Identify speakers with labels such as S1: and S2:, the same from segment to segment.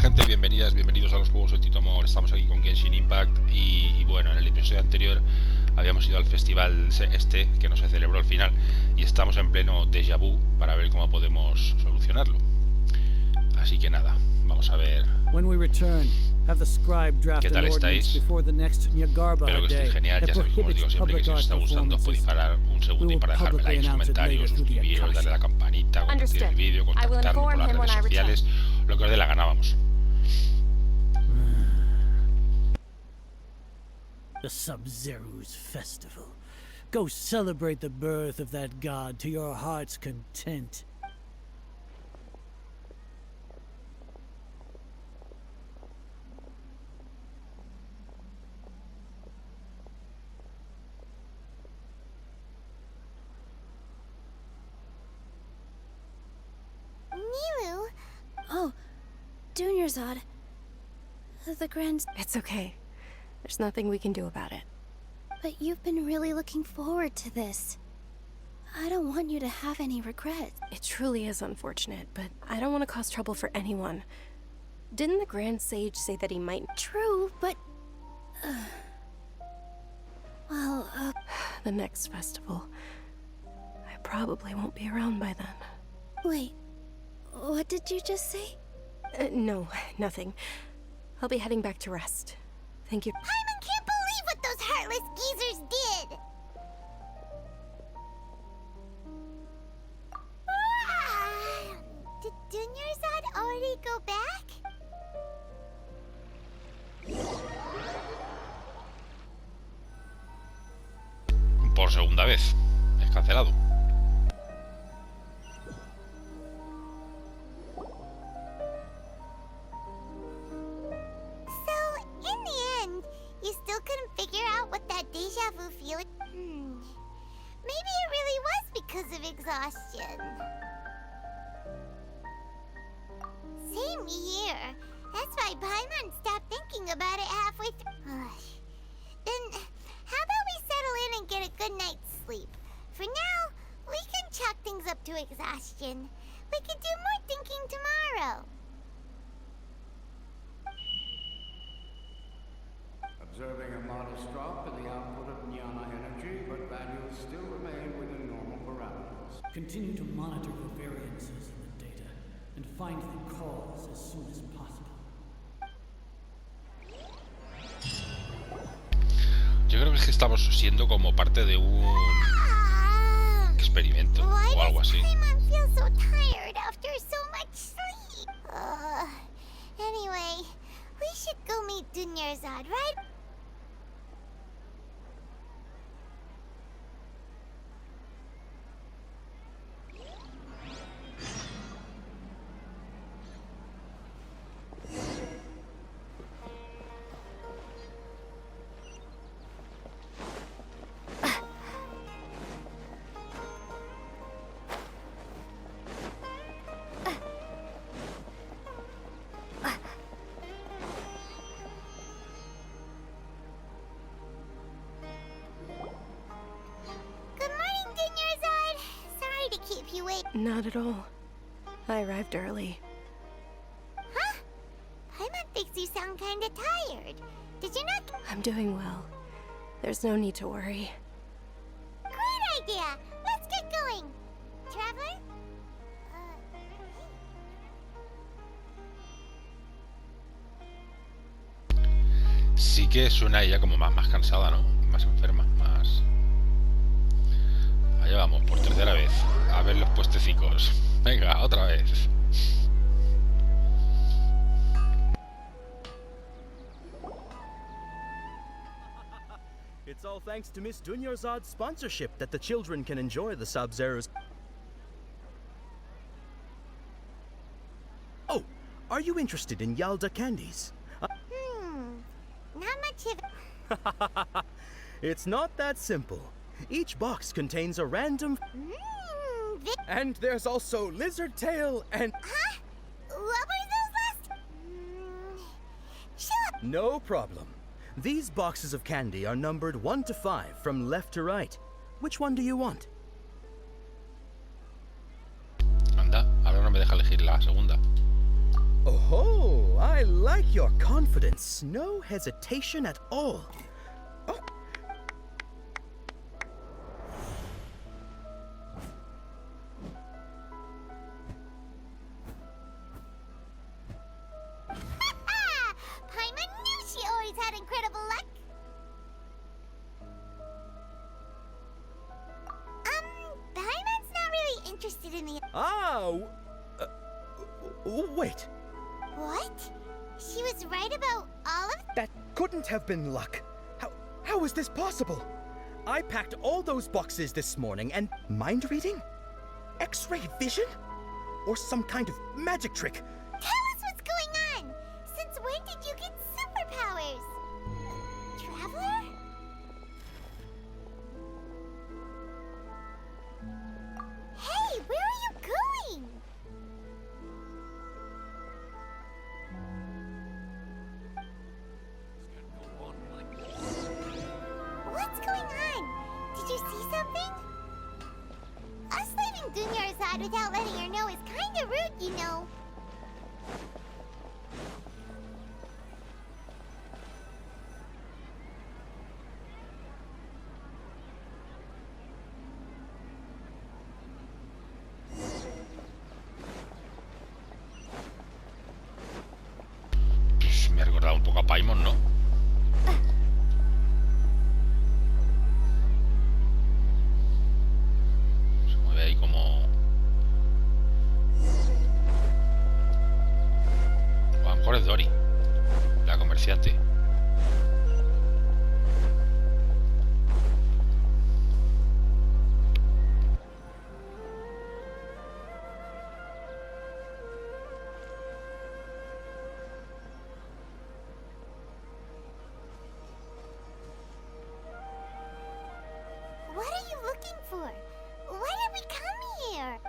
S1: gente, bienvenidas, bienvenidos a los juegos de Tito. Estamos aquí con Genshin Impact y bueno, en el episodio anterior habíamos ido al festival este que no se celebró al final y estamos en pleno déjà vu para ver cómo podemos solucionarlo. Así que nada, vamos a ver qué tal estáis. Espero que estéis genial. Ya sabéis, como os digo siempre, que si os está gustando podéis parar un segundo y para dejarme like, comentarios, suscribiros, darle a la campanita, compartir el vídeo, contactarme por las redes sociales, lo que os dé la gana, vamos.
S2: The Sub-Zero's festival. Go celebrate the birth of that god to your heart's content.
S3: Miru? Oh, Dunyarzad. The grand...
S4: It's okay. There's nothing we can do about it.
S3: But you've been really looking forward to this. I don't want you to have any regrets.
S4: It truly is unfortunate, but I don't want to cause trouble for anyone. Didn't the Grand Sage say that he might...
S3: True, but...
S4: The next festival. I probably won't be around by then.
S3: Wait, what did you just say?
S4: No, nothing. I'll be heading back to rest. Thank you.
S3: Paimon can't believe what those heartless geezers did! Did Dunyarzad already go back?
S1: Por segunda vez. Es cancelado.
S3: Maybe it really was because of exhaustion. Same here. That's why Paimon stopped thinking about it halfway through. Then, how about we settle in and get a good night's sleep? For now, we can chalk things up to exhaustion. We can do more thinking tomorrow.
S5: Observing a modest drop in the output of jnana energy, but values still remain within normal parameters.
S2: Continue to monitor for variances in the data and find the cause as soon as possible.
S1: Yo creo que es que estamos siendo como parte de un experimento o algo así.
S3: Anyway, we should go meet Dunyarzad, right?
S4: Not at all. I arrived early.
S3: Huh? Paimon thinks you sound kinda tired. Did you not...
S4: I'm doing well. There's no need to worry.
S3: Great idea! Let's get going! Traveler?
S1: Sí que suena ella como más cansada, ¿no? Más enferma, más... Allá vamos, por tercera vez. A ver los puestecicos. Venga, otra vez.
S6: It's all thanks to Miss Dunyarzad's sponsorship that the children can enjoy the Sub-Zero's. Oh, are you interested in Yalda candies?
S3: Not much of it.
S6: It's not that simple. Each box contains a random... And there's also lizard tail and...
S3: Huh? What were those last... Shut up!
S6: No problem. These boxes of candy are numbered 1 to 5 from left to right. Which one do you want?
S1: Anda, ahora no me deja elegir la segunda.
S6: Oh, I I like your confidence. No hesitation at all. Oh.
S3: Paimon knew she always had incredible luck. Paimon's not really interested in the...
S6: Wait.
S3: What? She was right about all of...
S6: That couldn't have been luck. How is this possible? I packed all those boxes this morning and mind reading? X-ray vision? Or some kind of magic trick?
S3: Tell us what's going on! Since when did you get superpowers? Traveler? Hey, where are you going? What's going on? Did you see something? Us leaving Dunyarzad without letting her know is kinda rude, you know.
S1: Pues me ha recordado un poco a Paimon, ¿no? Se mueve ahí como... O a lo mejor es Dori, la comerciante.
S3: What are you looking for? Why did we come here?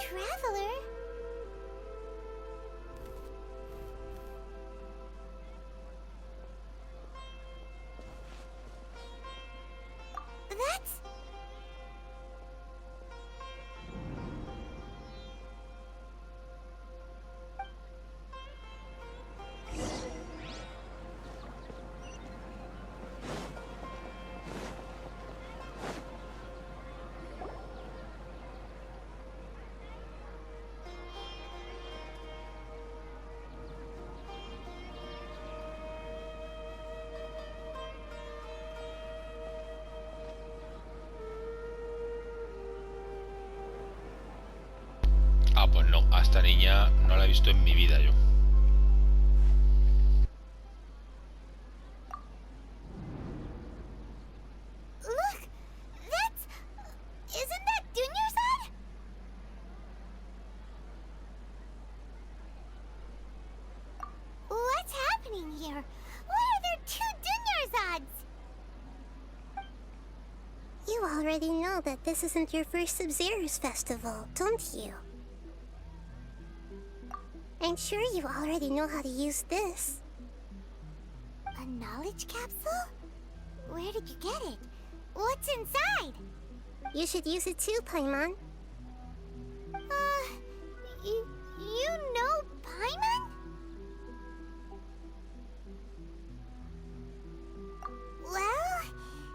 S3: Traveler? That's...
S1: Ah, pues no, a esta niña no la he visto en mi vida yo.
S3: Look! That's... Isn't that Dunyarzad? What's happening here? Why are there two Dunyarzads?
S7: You already know that this isn't your first Sub-Zero's festival, don't you? I'm sure you already know how to use this.
S3: A knowledge capsule? Where did you get it? What's inside?
S7: You should use it too, Paimon.
S3: You know Paimon? Well,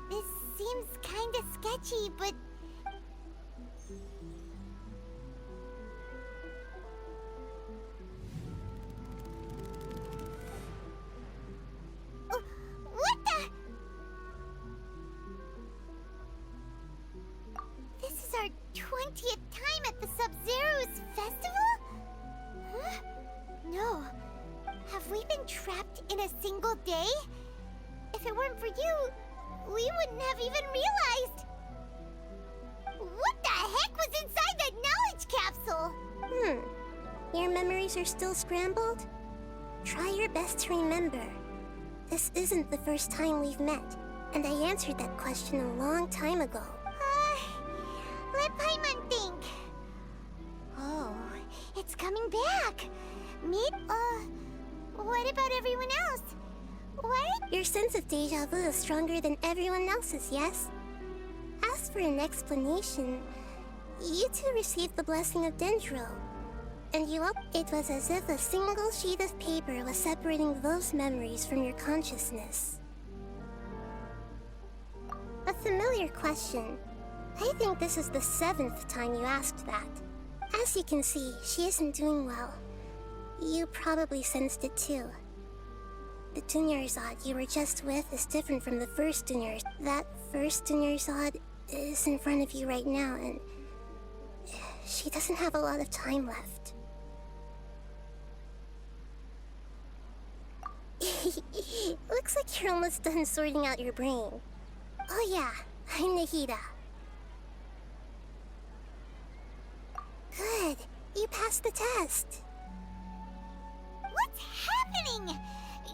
S3: this seems kinda sketchy, but... What the? This is our 20th time at the Sub-Zero's festival? Huh? No. Have we been trapped in a single day? If it weren't for you, we wouldn't have even realized. What the heck was inside that knowledge capsule?
S7: Your memories are still scrambled? Try your best to remember. This isn't the first time we've met, and I answered that question a long time ago.
S3: Let Paimon think. Oh, it's coming back. What about everyone else? What?
S7: Your sense of deja vu is stronger than everyone else's, yes? for an explanation, you two received the blessing of Dendro. And it was as if a single sheet of paper was separating those memories from your consciousness. A familiar question. I think this is the 7th time you asked that. As you can see, she isn't doing well. You probably sensed it too. The Dunyarzad you were just with is different from the first Dunyarzad. That first Dunyarzad is in front of you right now, and she doesn't have a lot of time left. Looks like you're almost done sorting out your brain. Oh yeah, I'm Nahida. Good, you passed the test.
S3: What's happening?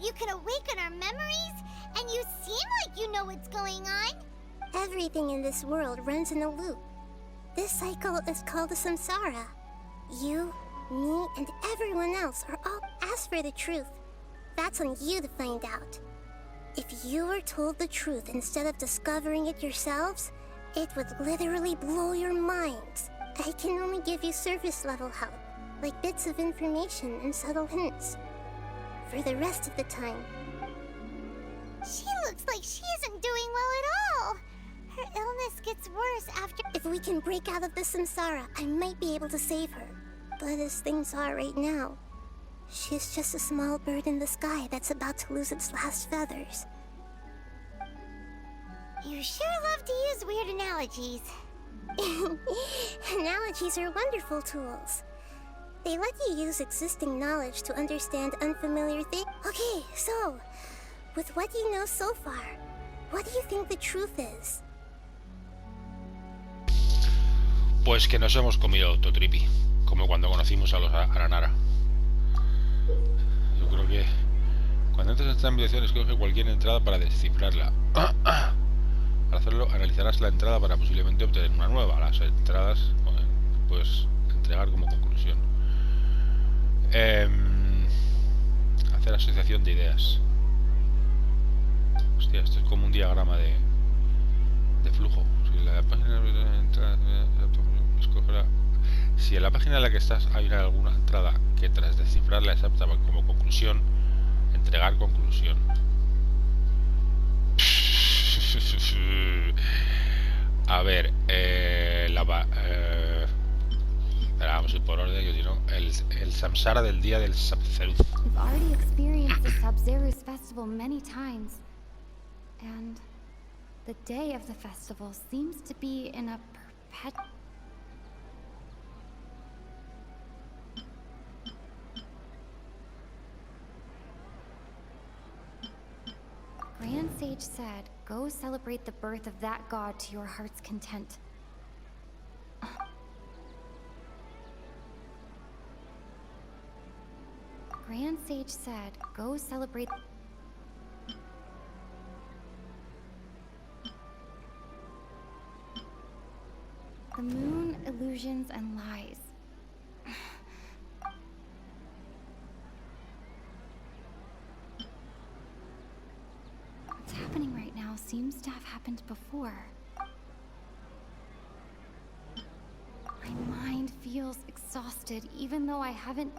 S3: You can awaken our memories, and you seem like you know what's going on.
S7: Everything in this world runs in a loop. This cycle is called a samsara. You, me, and everyone else are all... As for the truth, that's on you to find out. If you were told the truth instead of discovering it yourselves, it would literally blow your minds. I can only give you surface level help, like bits of information and subtle hints. For the rest of the time...
S3: She looks like she isn't doing well at all. Her illness gets worse after...
S7: If we can break out of the samsara, I might be able to save her. But as things are right now, she's just a small bird in the sky that's about to lose its last feathers.
S3: You sure love to use weird analogies.
S7: Analogies are wonderful tools. They let you use existing knowledge to understand unfamiliar things. Okay, so, with what you know so far, what do you think the truth is?
S1: Pues que nos hemos comido autotripi, como cuando conocimos a los Aranara. Yo creo que cuando entres en esta invitación escoge cualquier entrada para descifrarla. Al hacerlo analizarás la entrada para posiblemente obtener una nueva. Las entradas puedes entregar como conclusión. Hacer asociación de ideas. Hostia, esto es como un diagrama de flujo. Si en la página en la que estás hay alguna entrada que tras descifrarla es apta como conclusión, entregar conclusión. A ver, vamos a ir por orden, yo digo, el samsara del día del Sabzeruz.
S8: We've already experienced the Sabzeruz festival many times, and the day of the festival seems to be in a perpetual... Grand Sage said, go celebrate the birth of that god to your heart's content. Grand Sage said, go celebrate... The moon, illusions, and lies. What's happening right now seems to have happened before. My mind feels exhausted, even though I haven't...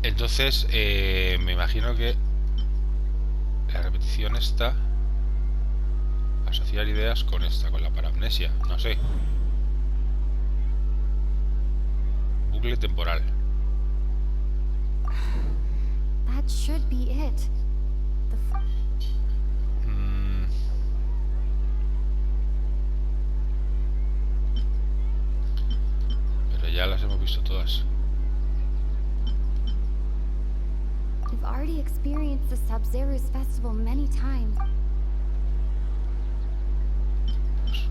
S1: Entonces, me imagino que la repetición está... Asociar ideas con esta, con la paramnesia, no sé. Bucle temporal.
S8: That should be it.
S1: Pero ya las hemos visto todas.
S8: We've already experienced the Sabzeruz festival many times.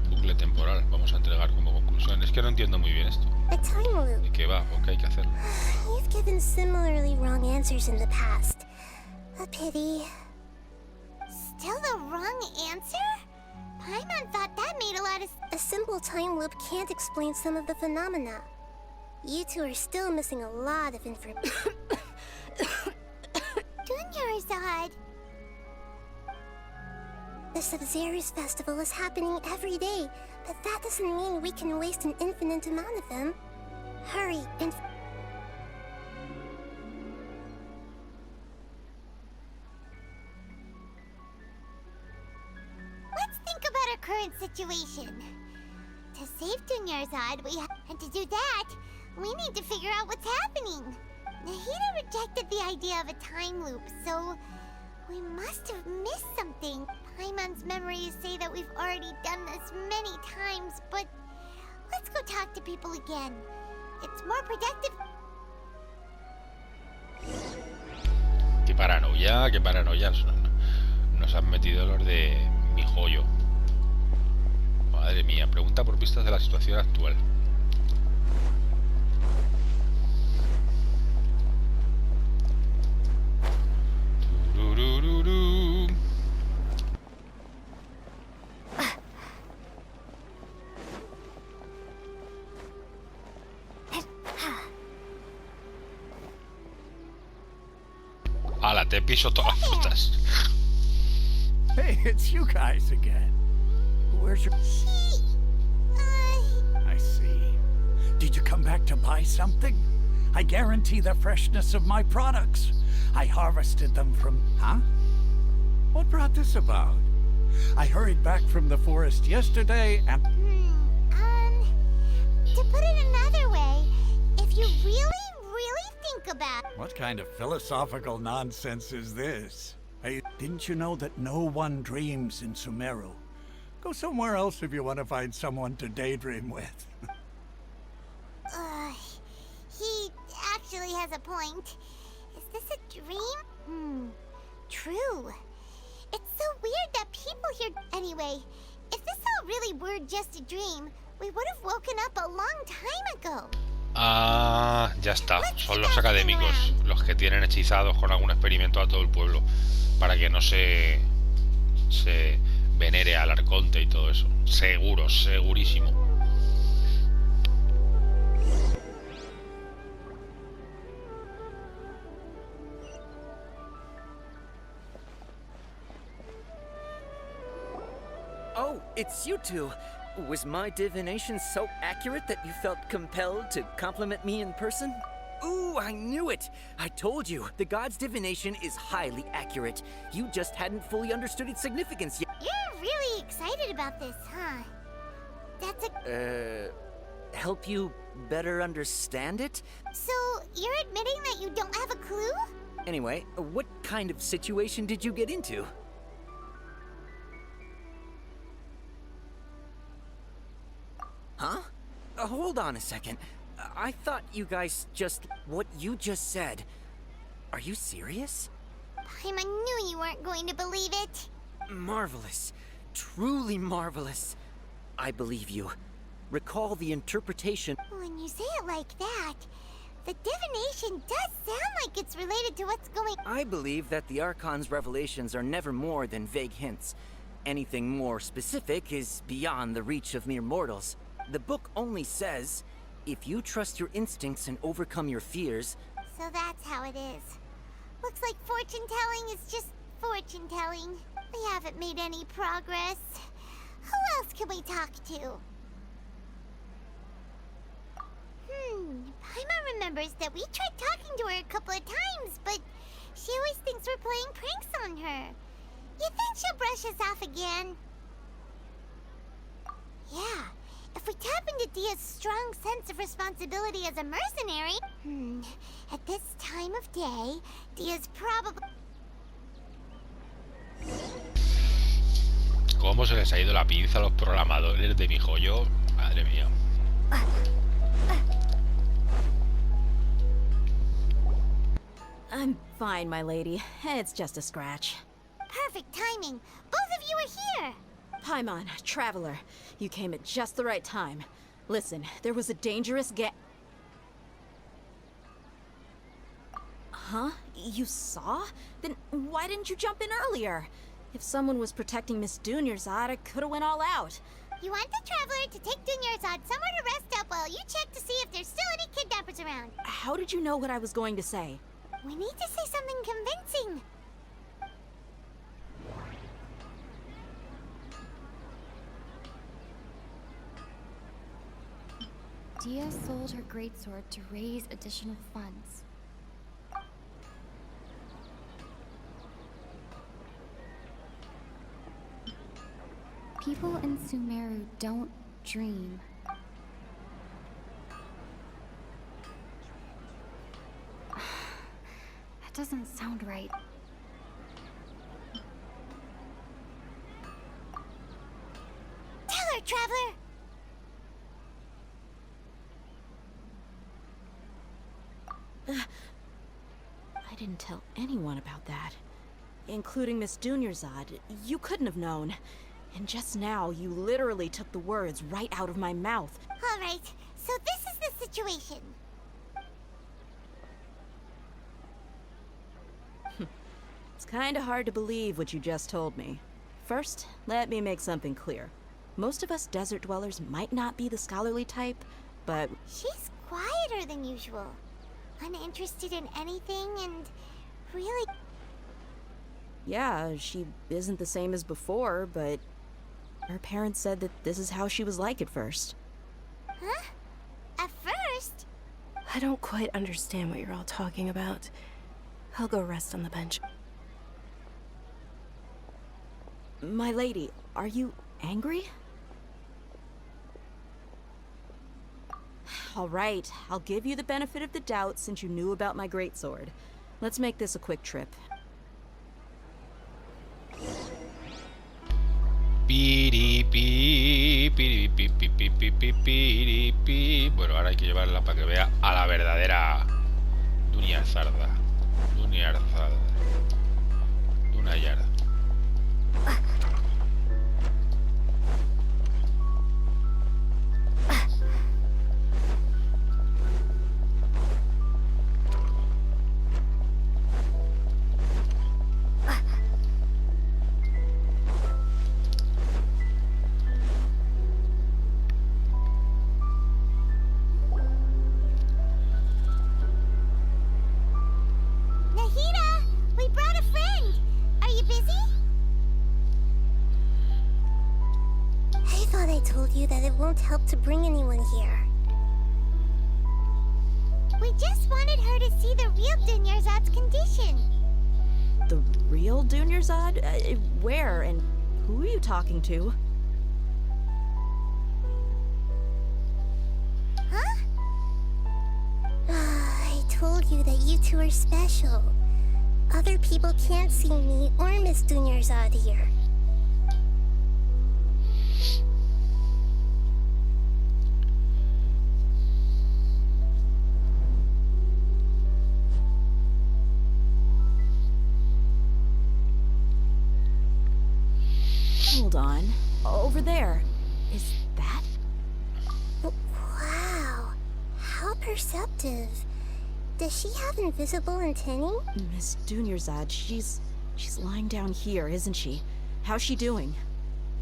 S1: Bucle temporal, vamos a entregar como conclusión. Es que no entiendo muy bien esto.
S7: A time loop.
S1: ¿De qué va? ¿O qué hay que hacerlo?
S7: You've given similarly wrong answers in the past. A pity.
S3: Still the wrong answer? Paimon thought that made a lot of...
S7: A simple time loop can't explain some of the phenomena. You two are still missing a lot of information.
S3: Dunyarzad.
S7: The Sub-Zero's festival is happening every day, but that doesn't mean we can waste an infinite amount of them. Hurry and...
S3: Let's think about our current situation. To save Dunyarzad, and to do that, we need to figure out what's happening. Nahida rejected the idea of a time loop, so we must have missed something. Paimon's memories say that we've already done this many times, but let's go talk to people again. It's more productive.
S1: Qué paranoia nos han metido los de mi joyo. Madre mía, pregunta por pistas de la situación actual. Tururururu. Ala, te piso todas las putas.
S2: Hey, it's you guys again. Where's your... I see. Did you come back to buy something? I guarantee the freshness of my products. I harvested them from... Huh? What brought this about? I hurried back from the forest yesterday and...
S3: To put it another way, if you really think about...
S2: What kind of philosophical nonsense is this? Hey, didn't you know that no one dreams in Sumeru? Go somewhere else if you want to find someone to daydream with.
S3: He actually has a point. Is this a dream? True. It's so weird that people here... Anyway, if this all really were just a dream, we would have woken up a long time ago.
S1: Ah, ya está. Son los académicos los que tienen hechizados con algún experimento a todo el pueblo para que no se venere al Arconte y todo eso. Seguro, segurísimo.
S9: Oh, it's you two. Was my divination so accurate that you felt compelled to compliment me in person? Ooh, I knew it! I told you, the god's divination is highly accurate. You just hadn't fully understood its significance yet.
S3: You're really excited about this, huh? That's a...
S9: help you better understand it?
S3: So, you're admitting that you don't have a clue?
S9: Anyway, what kind of situation did you get into? Huh? Hold on a second. I thought you guys just... What you just said. Are you serious?
S3: Paimon knew you weren't going to believe it.
S9: Marvelous. Truly marvelous. I believe you. Recall the interpretation...
S3: When you say it like that, the divination does sound like it's related to what's going...
S9: I believe that the Archon's revelations are never more than vague hints. Anything more specific is beyond the reach of mere mortals. The book only says, if you trust your instincts and overcome your fears...
S3: So that's how it is. Looks like fortune-telling is just fortune-telling. We haven't made any progress. Who else can we talk to? Paimon remembers that we tried talking to her a couple of times, but she always thinks we're playing pranks on her. You think she'll brush us off again? Yeah. If we tap into Dehya's strong sense of responsibility as a mercenary... At this time of day, Dehya's probably...
S1: ¿Cómo se les ha ido la pinza a los programadores de mi joyo? Madre mía.
S10: I'm fine, my lady. It's just a scratch.
S3: Perfect timing. Both of you are here.
S10: Paimon, traveler, you came at just the right time. Listen, there was a dangerous Huh? You saw? Then why didn't you jump in earlier? If someone was protecting Miss Dunyarzad, I could have went all out.
S3: You want the traveler to take Dunyarzad somewhere to rest up while you check to see if there's still any kidnappers around.
S10: How did you know what I was going to say?
S3: We need to say something convincing.
S8: Dehya sold her greatsword to raise additional funds. People in Sumeru don't dream. That doesn't sound right.
S3: Tell her, Traveler!
S10: I didn't tell anyone about that. Including Miss Dunyarzad. You couldn't have known. And just now, you literally took the words right out of my mouth.
S3: Alright, so this is the situation.
S10: It's kinda hard to believe what you just told me. First, let me make something clear. Most of us desert dwellers might not be the scholarly type, but...
S3: She's quieter than usual. Uninterested in anything and really...
S10: Yeah, she isn't the same as before, but... Her parents said that this is how she was like at first.
S3: Huh? At first?
S4: I don't quite understand what you're all talking about. I'll go rest on the bench.
S10: My lady, are you angry? All right, I'll give you the benefit of the doubt since you knew about my greatsword. Let's make this a quick trip.
S1: Bueno, ahora hay que llevarla para que vea a la verdadera Dunyarzad. Dunyarzad.
S3: Nahida, we brought a friend. Are you busy?
S7: I thought I told you that it won't help to bring anyone here.
S3: We just wanted her to see the real Dunyarzad's condition.
S10: The real Dunyarzad? Where and who are you talking to?
S3: Huh?
S7: I told you that you two are special. Other people can't see me or Miss Dunyarzad here.
S10: Hold on. Over there. Is that?
S7: Wow. How perceptive. Does she have invisible antennae?
S10: Miss Dunyarzad, she's lying down here, isn't she? How's she doing?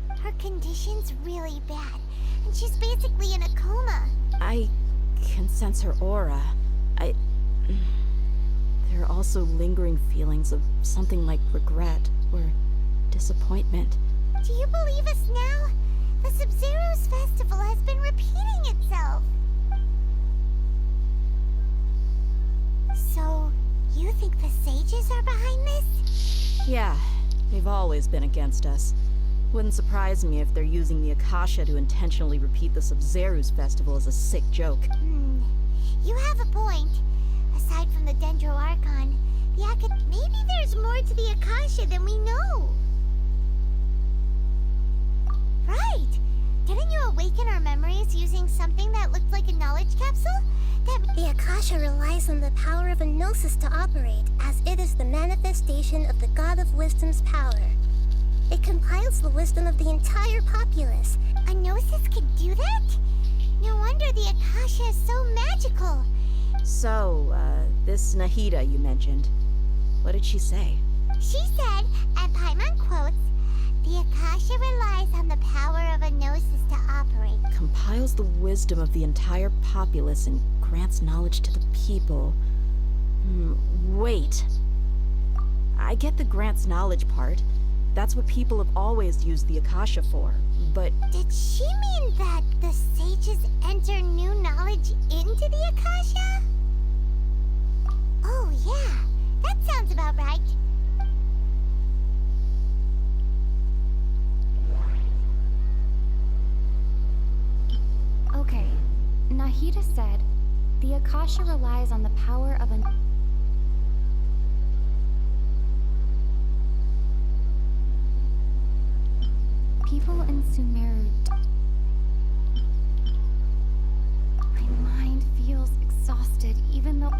S3: Her condition's really bad, and she's basically in a coma.
S10: I can sense her aura. There are also lingering feelings of something like regret or disappointment.
S3: Do you believe us now? The Sub-Zero's festival has been repeating itself. So, you think the sages are behind this?
S10: Yeah, they've always been against us. Wouldn't surprise me if they're using the Akasha to intentionally repeat the Sub-Zero's festival as a sick joke.
S3: You have a point. Aside from the Dendro Archon, maybe there's more to the Akasha than we know. Right! Didn't you awaken our memories using something that looked like a knowledge capsule?
S7: The Akasha relies on the power of a gnosis to operate, as it is the manifestation of the God of Wisdom's power. It compiles the wisdom of the entire populace.
S3: A gnosis could do that? No wonder the Akasha is so magical.
S10: So, this Nahida you mentioned, what did she say?
S3: She said, and Paimon quotes, "The Akasha relies on the power of a gnosis to operate."
S10: Compiles the wisdom of the entire populace and grants knowledge to the people. Wait. I get the grants knowledge part, That's what people have always used the Akasha for, but...
S3: Did she mean that the sages enter new knowledge into the Akasha? Oh, yeah. That sounds about right.
S8: Okay, Nahida said, the Akasha relies on the power of an... People in Sumeru... My mind feels exhausted, even though...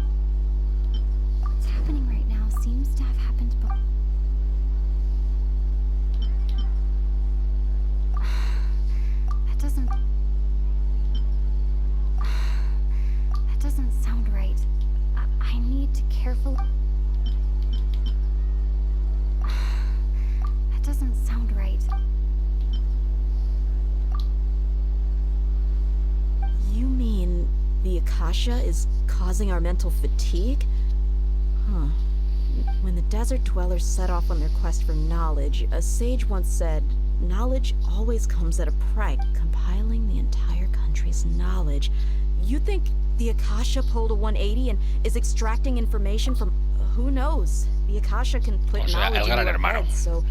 S8: What's happening right now seems to have happened before. That doesn't sound right. I need to carefully... That doesn't sound right.
S10: You mean the Akasha is causing our mental fatigue? Huh. When the desert dwellers set off on their quest for knowledge, a sage once said, knowledge always comes at a price. Compiling the entire country's knowledge. You think the Akasha pulled a 180 and is extracting information from... Who knows? The Akasha can put knowledge into our heads, so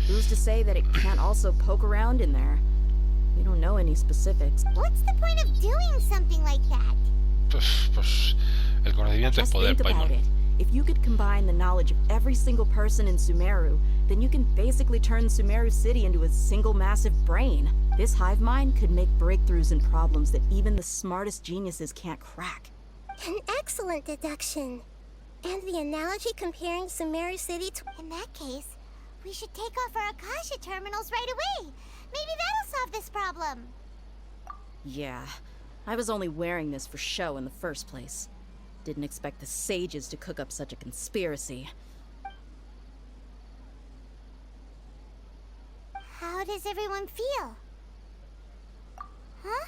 S10: who's to say that it can't also poke around in there? We don't know any specifics.
S3: What's the point of doing something like that?
S1: Pues el conocimiento es
S10: Just
S1: poder,
S10: think about
S1: Paimon.
S10: it. If you could combine the knowledge of every single person in Sumeru, then you can basically turn Sumeru City into a single massive brain. This hive mind could make breakthroughs in problems that even the smartest geniuses can't crack.
S7: An excellent deduction. And the analogy comparing Sumeru City to...
S3: In that case, we should take off our Akasha terminals right away. Maybe that'll solve this problem.
S10: Yeah, I was only wearing this for show in the first place. Didn't expect the sages to cook up such a conspiracy.
S3: How does everyone feel? Huh?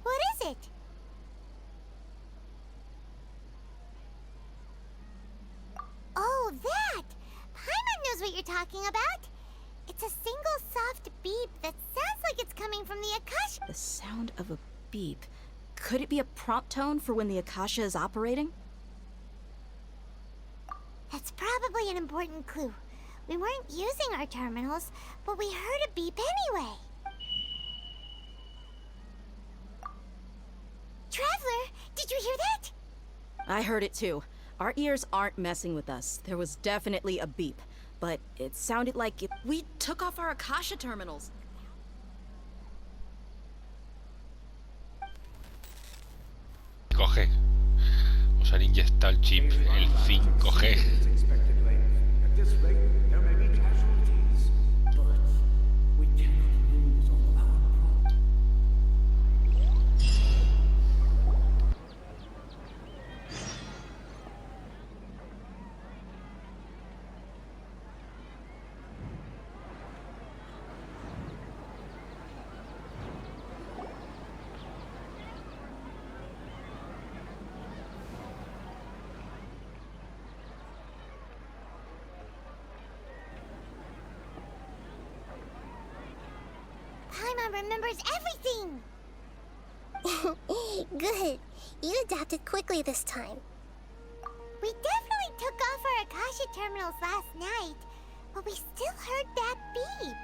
S3: What is it? Oh, that! Paimon knows what you're talking about. It's a single soft beep that sounds like it's coming from the Akasha.
S10: The sound of a beep. Could it be a prompt tone for when the Akasha is operating?
S3: That's probably an important clue. We weren't using our terminals, but we heard a beep anyway. Traveler, did you hear that?
S10: I heard it too. Our ears aren't messing with us. There was definitely a beep, but it sounded like we took off our Akasha terminals.
S1: Coge. Os han inyectado el chip, el 5G.
S5: At this rate, there may be casualties, but we cannot lose all our progress.
S3: Paimon remembers everything!
S7: Good. You adapted quickly this time.
S3: We definitely took off our Akasha terminals last night, but we still heard that beep.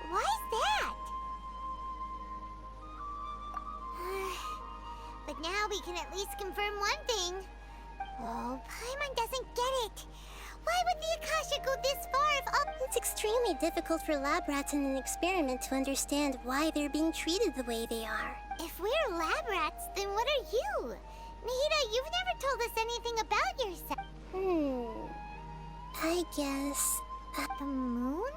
S3: Why's that? But now we can at least confirm one thing. Oh, Paimon doesn't get it. Why would the Akasha go this far if all...
S7: It's extremely difficult for lab rats in an experiment to understand why they're being treated the way they are.
S3: If we're lab rats, then what are you? Nahida, you've never told us anything about yourself.
S7: I guess...
S3: The moon?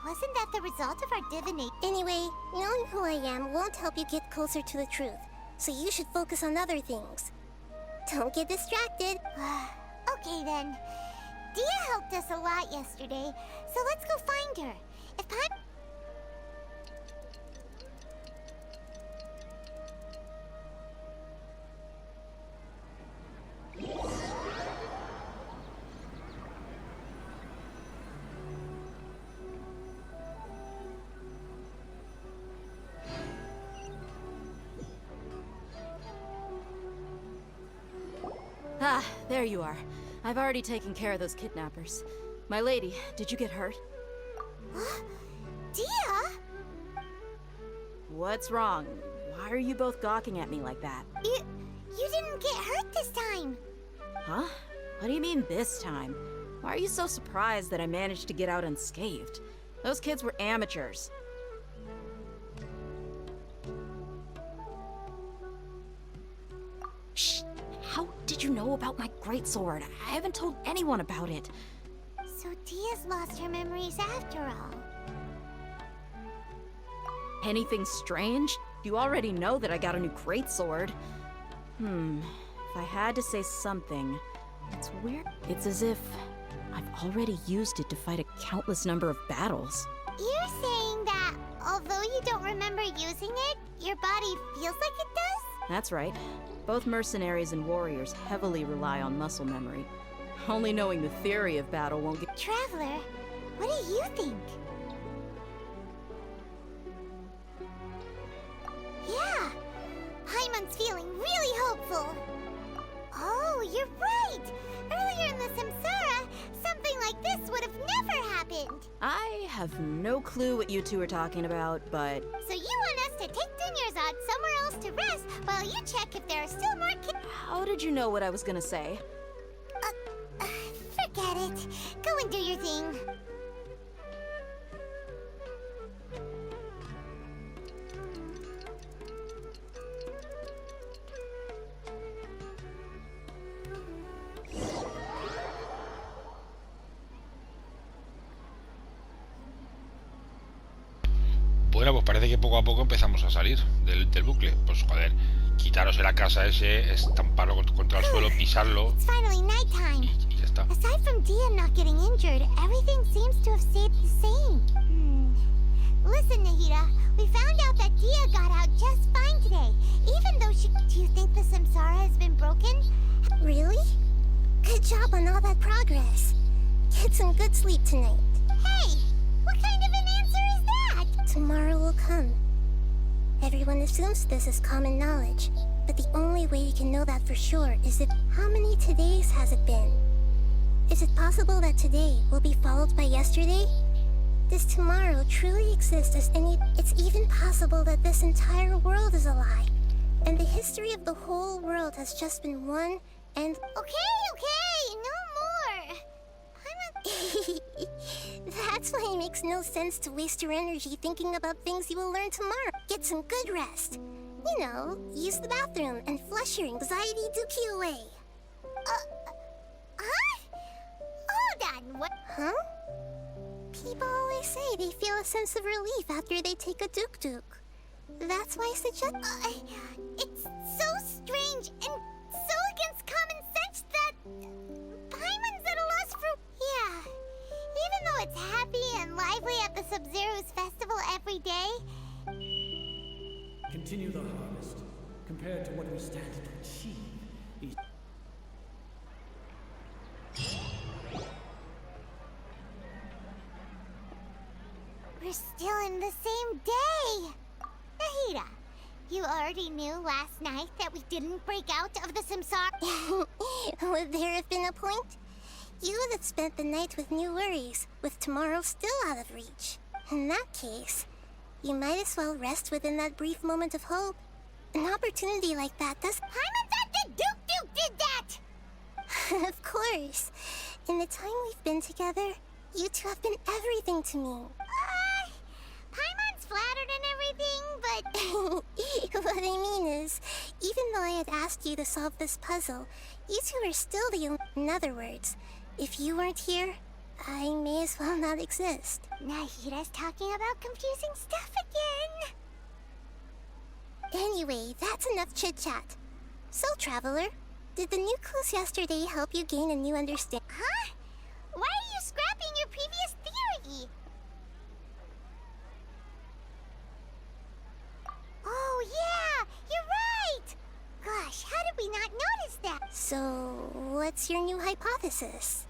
S3: Wasn't that the result of our divination?
S7: Anyway, knowing who I am won't help you get closer to the truth, so you should focus on other things. Don't get distracted.
S3: Okay then. Dehya helped us a lot yesterday, so let's go find her. If Paimon...
S10: Ah, there you are. I've already taken care of those kidnappers. My lady, did you get hurt?
S3: Dehya?
S10: What's wrong? Why are you both gawking at me like that?
S3: You didn't get hurt this time.
S10: Huh? What do you mean this time? Why are you so surprised that I managed to get out unscathed? Those kids were amateurs. Shh! How did you know about my greatsword? I haven't told anyone about it.
S3: So Dehya's lost her memories after all.
S10: Anything strange? You already know that I got a new greatsword. If I had to say something, it's weird. It's as if I've already used it to fight a countless number of battles.
S3: You're saying that although you don't remember using it, your body feels like it does?
S10: That's right. Both mercenaries and warriors heavily rely on muscle memory. Only knowing the theory of battle won't get—
S3: Traveler, what do you think? Yeah, Paimon's feeling really hopeful. Oh, you're right! Earlier in the Samsara, something like this would have never happened.
S10: I have no clue what you two are talking about, but...
S3: So you want us to take Dunyarzad somewhere else to rest while you check if there are still more
S10: How did you know what I was gonna say?
S3: Forget it. Go and do your thing.
S1: Bueno, pues parece que poco a poco empezamos a salir del bucle. Pues joder, quitaros la casa ese, estamparlo contra el suelo, pisarlo.
S3: It's finally nighttime.
S1: Y ya está.
S3: Aside from Dehya not getting injured, everything seems to have stayed the same. Listen, Nahida, we found out that Dehya got out just fine today, even though she... Do you think the Samsara has been broken?
S7: Really? Good job on all that progress. Get some good sleep tonight.
S3: Hey, what kind of an answer is that?
S7: Tomorrow will come. Everyone assumes this is common knowledge, but the only way you can know that for sure is if... How many todays has it been? Is it possible that today will be followed by yesterday? Does tomorrow truly exist as any... It's even possible that this entire world is a lie, and the history of the whole world has just been one and...
S3: Okay, no more.
S7: That's why it makes no sense to waste your energy thinking about things you will learn tomorrow. Get some good rest. You know, use the bathroom and flush your anxiety dookie away.
S3: Hold on, what?
S7: Huh? People always say they feel a sense of relief after they take a duk-duk. That's why I suggest...
S3: It's so strange and so against common sense that... Paimon's at a loss for... Yeah. Even though it's happy and lively at the Sub-Zero's festival every day...
S5: Continue the harvest. Compared to what we stand to achieve, is...
S3: We're still in the same day! Nahida, you already knew last night that we didn't break out of the Samsara?
S7: Would there have been a point? You would have spent the night with new worries, with tomorrow still out of reach. In that case, you might as well rest within that brief moment of hope. An opportunity like that does...
S3: Paimon thought the Duke did that!
S7: Of course. In the time we've been together, you two have been everything to me.
S3: Paimon's flattered and everything, but...
S7: What I mean is, even though I had asked you to solve this puzzle, you two are still the only... In other words, if you weren't here, I may as well not exist.
S3: Nahida's talking about confusing stuff again.
S7: Anyway, that's enough chit-chat. So, Traveler, did the new clues yesterday help you gain a new understanding?
S3: Huh? Why are you scrapping your previous theory? Oh, yeah! You're right! Gosh, how did we not notice that?
S7: So, what's your new hypothesis?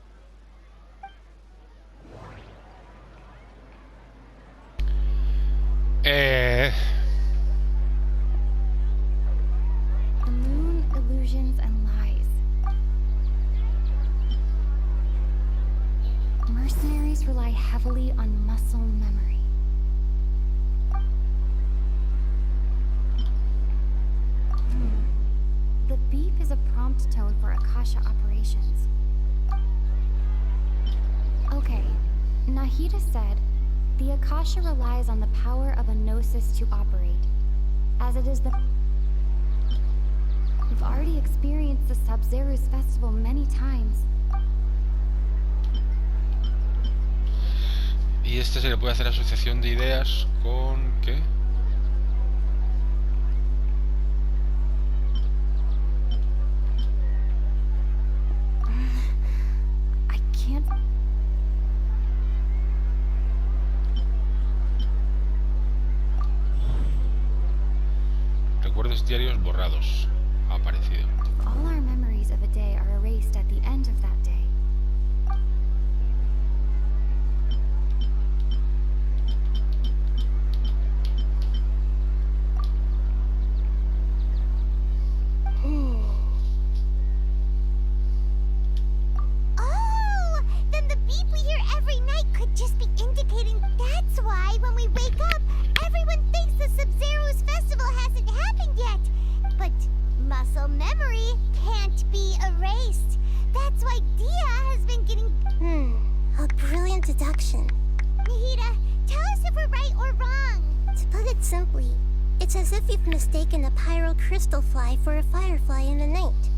S8: The moon, illusions, and lies. mercenaries rely heavily on muscle memory. The beep is a prompt tone for Akasha operations. Okay, Nahida said, the Akasha relies on the power of a gnosis to operate, as it is the... We've already experienced the Sub-Zeru's festival many times.
S1: Y este se le puede hacer asociación de ideas con... ¿qué?
S8: I can't...
S1: Recuerdos diarios borrados. Ha aparecido.
S8: All our memories of a day are erased at the end of that day.
S3: Oh, then the beep we hear every night could just be indicating that's why when we wake up, everyone thinks the Sub-Zeru's festival hasn't happened yet. But muscle memory can't be erased. That's why Dehya has been getting...
S7: A brilliant deduction.
S3: Nahida, tell us if we're right or wrong.
S7: To put it simply, it's as if you've mistaken a pyro crystal fly for a firefly in the night.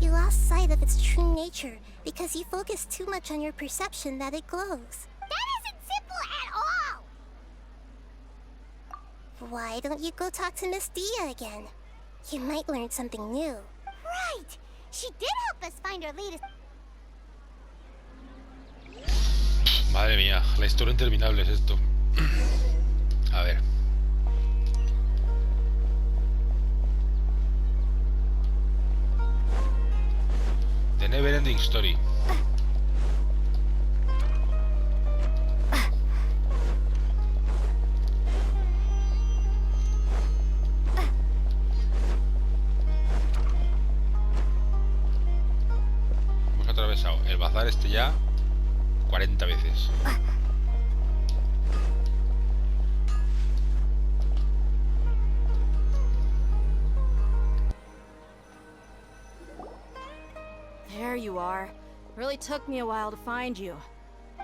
S7: You lost sight of its true nature because you focused too much on your perception that it glows.
S3: That isn't simple at all.
S7: Why don't you go talk to Miss Dehya again? You might learn something new.
S3: Right. She did help us find our latest...
S1: Madre mía, la historia interminable es esto. A ver. The Never Ending Story. Hemos atravesado el bazar este ya 40 veces.
S10: There you are. Really took me a while to find you.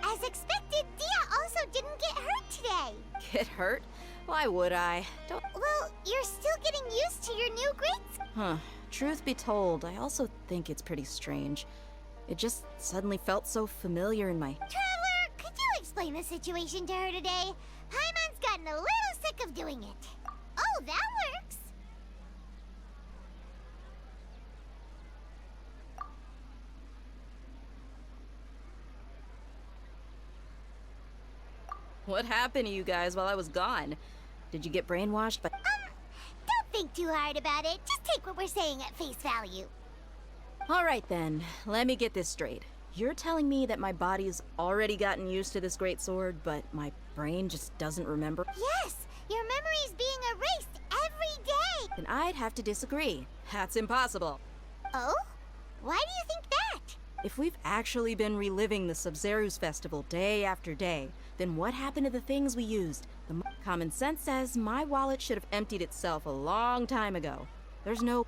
S3: As expected, Dehya also didn't get hurt today.
S10: Get hurt? Why would I? Don't...
S3: Well, you're still getting used to your new grades.
S10: Huh. Truth be told, I also think it's pretty strange. It just suddenly felt so familiar in my...
S3: Traveler, could you explain the situation to her today? Paimon's gotten a little sick of doing it. Oh, that works.
S10: What happened to you guys while I was gone? Did you get brainwashed by...
S3: Don't think too hard about it. Just take what we're saying at face value.
S10: Alright then, let me get this straight. You're telling me that my body's already gotten used to this great sword, but my brain just doesn't remember?
S3: Yes, your memory's being erased every day.
S10: Then I'd have to disagree. That's impossible.
S3: Oh? Why do you think that?
S10: If we've actually been reliving the Sub-Zeru's festival day after day, then what happened to the things we used? Common sense says my wallet should have emptied itself a long time ago. There's no...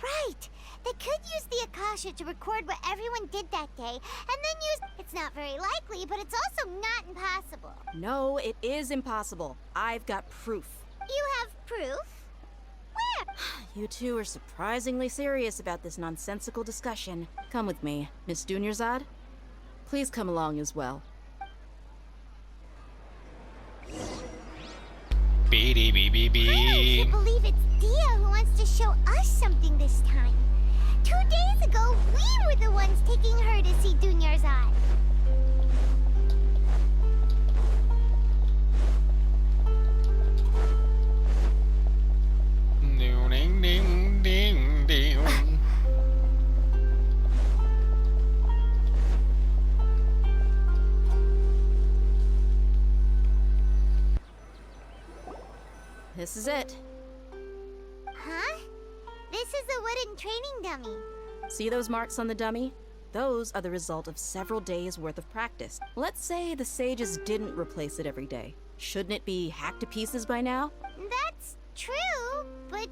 S3: Right. They could use the Akasha to record what everyone did that day, and then use... It's not very likely, but it's also not impossible.
S10: No, it is impossible. I've got proof.
S3: You have proof? Where?
S10: You two are surprisingly serious about this nonsensical discussion. Come with me, Miss Dunyarzad. Please come along as well.
S3: I can't believe it's Dehya who wants to show us something this time. 2 days ago, we were the ones taking her to see Dunyarzad.
S10: This is it.
S3: Huh? This is a wooden second training dummy.
S10: See those marks on the dummy? Those are the result of several days' worth of practice. Let's say the sages didn't replace it every day. Shouldn't it be hacked to pieces by now?
S3: That's true, but...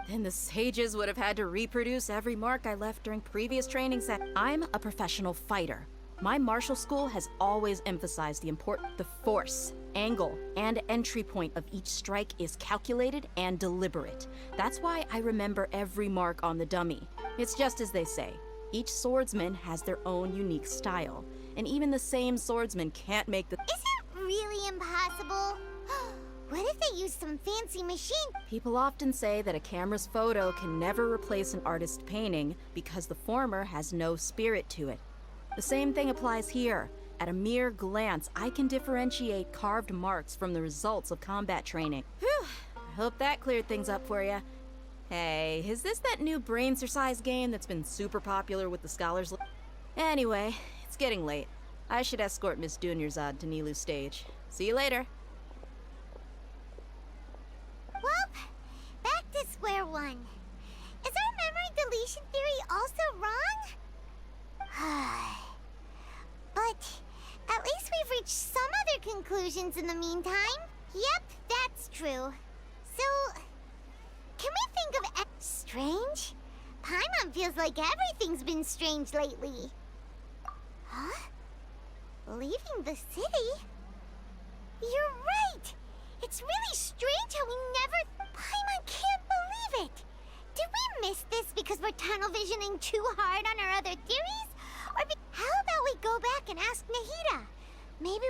S10: Then the sages would have had to reproduce every mark I left during previous training sessions. I'm a professional fighter. My martial school has always emphasized the force, angle, and entry point of each strike is calculated and deliberate. That's why I remember every mark on the dummy. It's just as they say. Each swordsman has their own unique style, and even the same swordsman can't make the—
S3: Is it really impossible? What if they use some fancy machine?
S10: People often say that a camera's photo can never replace an artist's painting because the former has no spirit to it. The same thing applies here. At a mere glance, I can differentiate carved marks from the results of combat training. Whew, I hope that cleared things up for you. Hey, is this that new brain-exercise game that's been super popular with the scholars? Anyway, it's getting late. I should escort Miss Dunyarzad to Nilu's stage. See you later.
S3: Well, back to square one. Is our memory deletion theory also wrong? But at least we've reached some other conclusions in the meantime. Yep, that's true. So, can we think of strange? Paimon feels like everything's been strange lately. Huh? Leaving the city? You're right! It's really strange how we never... Paimon can't believe it! Did we miss this because we're tunnel visioning too hard on our other theories? Or how about we go back and ask Nahida? Maybe...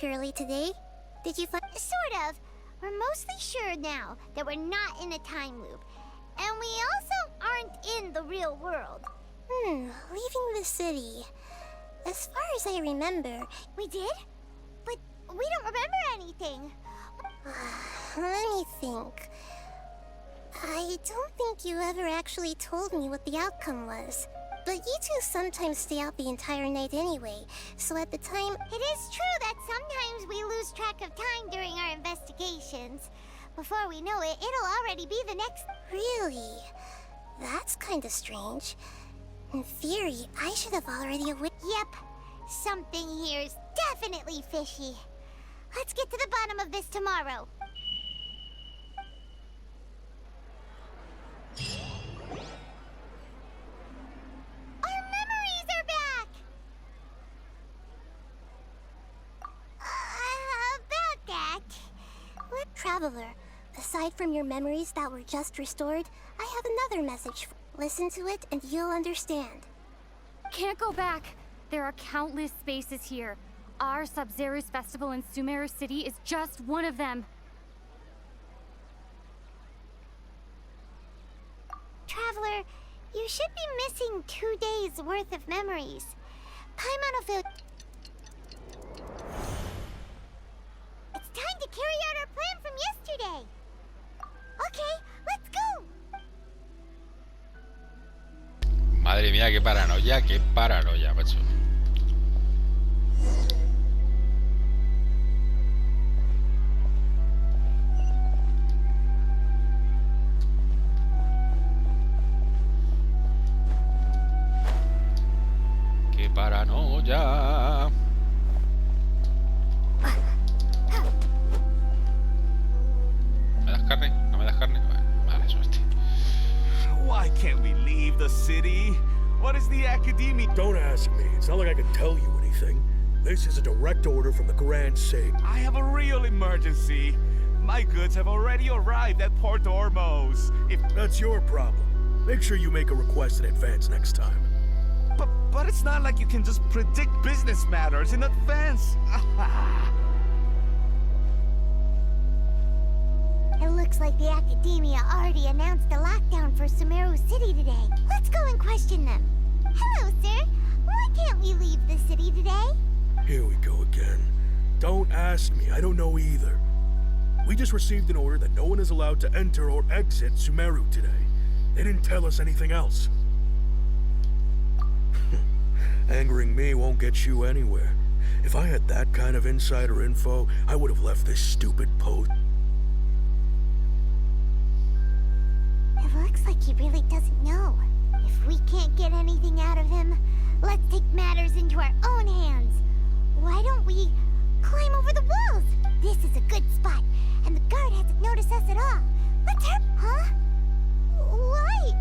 S3: early today. Did you find... Sort of. We're mostly sure now that we're not in a time loop. And we also aren't in the real world.
S7: Leaving the city. As far as I remember...
S3: We did? But we don't remember anything.
S7: Let me think. I don't think you ever actually told me what the outcome was. But you two sometimes stay out the entire night anyway, so at the time...
S3: It is true that sometimes we lose track of time during our investigations. Before we know it, it'll already be the next...
S7: Really? That's kinda strange. In theory, I should have already
S3: Yep. Something here's definitely fishy. Let's get to the bottom of this tomorrow.
S7: Traveler, aside from your memories that were just restored, I have another message. Listen to it and you'll understand.
S8: Can't go back. There are countless spaces here. Our Sub-Zero's festival in Sumeru City is just one of them.
S3: Traveler, you should be missing 2 days worth of memories. Paimon will feel... It's time to carry out our plan from yesterday. Okay, let's go.
S1: Madre mía, qué paranoia, macho. Qué paranoia. ¿No me das carne? Vale, suerte.
S5: Why can't we leave the city? What is the academy?
S11: Don't ask me. It's not like I can tell you anything. This is a direct order from the Grand Sage.
S5: I have a real emergency. My goods have already arrived at Port Ormos. If
S11: that's your problem, make sure you make a request in advance next time.
S5: But it's not like you can just predict business matters in advance.
S3: It looks like the Academia already announced a lockdown for Sumeru City today. Let's go and question them. Hello, sir. Why can't we leave the city today?
S11: Here we go again. Don't ask me, I don't know either. We just received an order that no one is allowed to enter or exit Sumeru today. They didn't tell us anything else. Angering me won't get you anywhere. If I had that kind of insider info, I would have left this stupid post.
S3: It looks like he really doesn't know. If we can't get anything out of him, let's take matters into our own hands. Why don't we climb over the walls? This is a good spot, and the guard hasn't noticed us at all. Let's hurry. Huh? Why?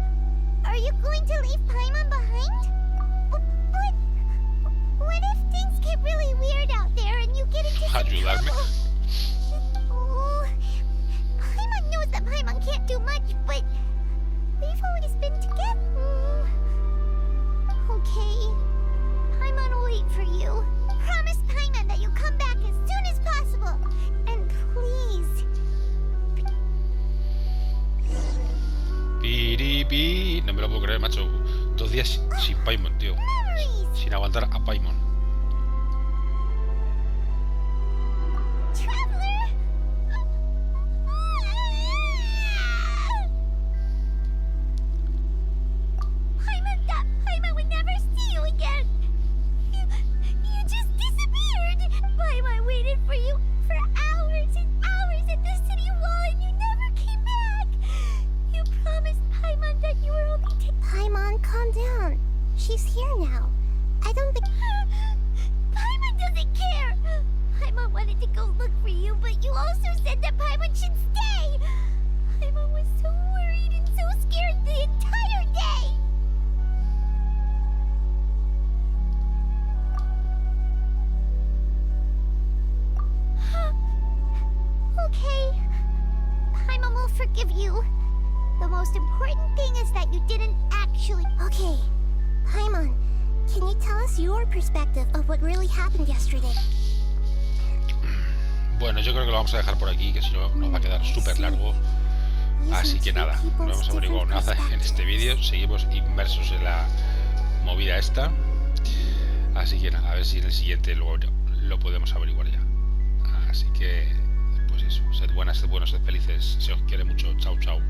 S3: Are you going to leave Paimon behind? What if things get really weird out there and you get into some trouble? Oh, Paimon knows that Paimon can't do much, but we've always been together. Okay, Paimon will wait for you. Promise Paimon that you'll come back as soon as possible. And please.
S1: Piripi. No me lo puedo creer, macho. 2 días sin Paimon, tío. Sin aguantar a Paimon.
S3: Traveler! Paimon thought Paimon would never see you again. You just disappeared. Paimon waited for you for hours and hours at the city wall and you never came back. You promised Paimon that you were only
S7: Paimon, calm down. She's here now. I don't think...
S3: Paimon doesn't care! Paimon wanted to go look for you, but you also said that Paimon should stay! Paimon was so worried and so scared the entire day! Okay. Paimon will forgive you. The most important thing is that you didn't actually...
S7: Okay. Paimon, can you tell us your perspective of what really happened yesterday?
S1: Bueno, yo creo que lo vamos a dejar por aquí, que si no nos va a quedar súper largo. Así que nada, no hemos averiguado nada en este vídeo. Seguimos inmersos en la movida esta. Así que nada, a ver si en el siguiente lo podemos averiguar ya. Así que, pues eso, sed buenas, sed buenos, sed felices. Se os quiere mucho. Chao, chao.